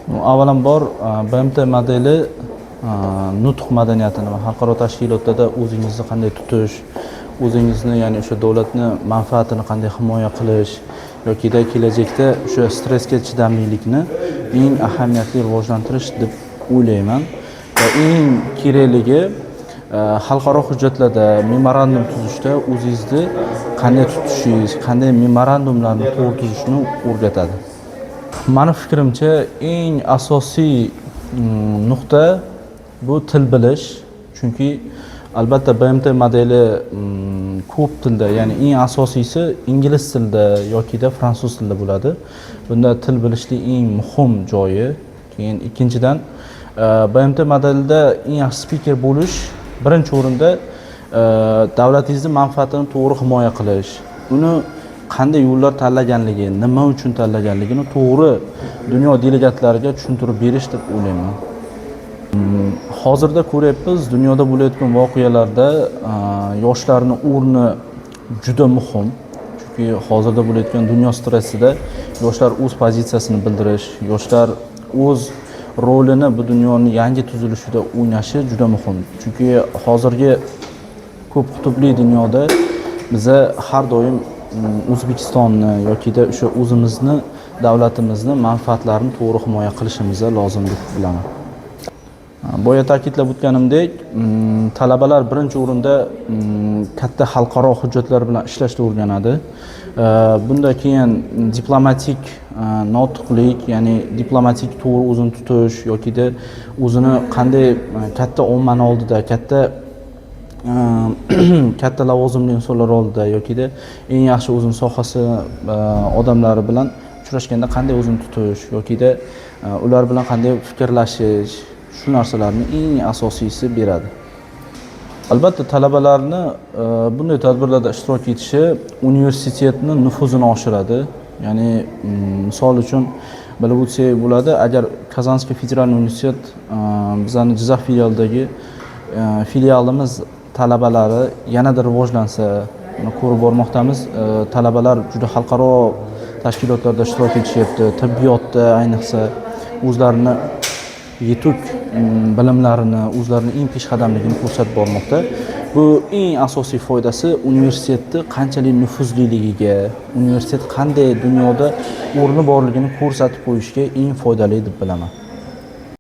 Avvalambor BMT modeli nutq madaniyatini va xalqaro tashkilotlarda o'zingizni qanday tutish, o'zingizni ya'ni o'sha davlatni manfaatini qanday himoya qilish yoki kelajakda o'sha stressga chidamlilikni eng ahamiyatli rivojlantirish deb o'ylayman. Va eng kerakligi xalqaro hujjatlarda memorandum tuzishda o'zingizni qanday tutishingiz, qanday memorandumlarni to'g'ri tuzishni o'rgatadi. Mani fikrimcha eng asosiy nuqta bu til bilish. Chunki albatta BMT modeli ko'p tilda, ya'ni eng asosiysi ingliz tilida yoki fransuz tilida bo'ladi. Bunda til bilishning eng muhim joyi. Keyin ikkinchidan BMT modelida eng yaxshi spiker bo'lish birinchi o'rinda davlatingizning manfaatini to'g'ri himoya qilish. Uni qanday yo'llar tanlaganligi, nima uchun tanlaganligini to'g'ri dunyo delegatlariga tushuntirib berish deb o'ylayman. Hozirda ko'ryapmiz, dunyoda bo'layotgan voqealarda yoshlarning o'rni juda muhim. Chunki hozirda bo'layotgan dunyo stressida yoshlar o'z pozitsiyasini bildirish, yoshlar o'z rolini bu dunyoning yangi tuzilishida o'ynashi juda muhim. Chunki hozirgi ko'p qutbli dunyoda biza har doim O'zbekistonni yoki o'sha o'zimizni davlatimizni manfaatlarini to'g'ri himoya qilishimiz lozim deb bilaman. Boya ta'kidlab o'tganimdek, talabalar birinchi o'rinda katta xalqaro hujjatlar bilan ishlashni o'rganadi. Bunda keyin diplomatik notiqlik, ya'ni diplomatik to'g'ri o'zini tutish yoki o'zini qanday katta ommani oldida, katta lavozimli insonlar oldida yoki eng yaxshi o'zini sohasi odamlari bilan uchrashganda qanday o'zini tutish yoki ular bilan qanday fikrlashish, shu narsalarni eng asosiysi beradi. Albatta talabalarni bunday tadbirlarda ishtirok etishi universitetning nufuzini oshiradi. Ya'ni misol uchun bilib o'tsak bo'ladi, agar Kazanskiy federal universitet bizning Jizzax filialidagi filialimiz talabalari yanada rivojlansa, buni ko'rib bormoqdamiz. Talabalar juda xalqaro tashkilotlarda ishtirok etishyapti. Tibbiyotda ayniqsa o'zlarini yetuk bilimlarini, o'zlarining eng peshqadamligini ko'rsatib bormoqda. Bu eng asosiy foydasi universitetning qanchalik nufuzliligiga, universitet qanday dunyoda o'rni borligini ko'rsatib qo'yishga eng foydali deb bilaman.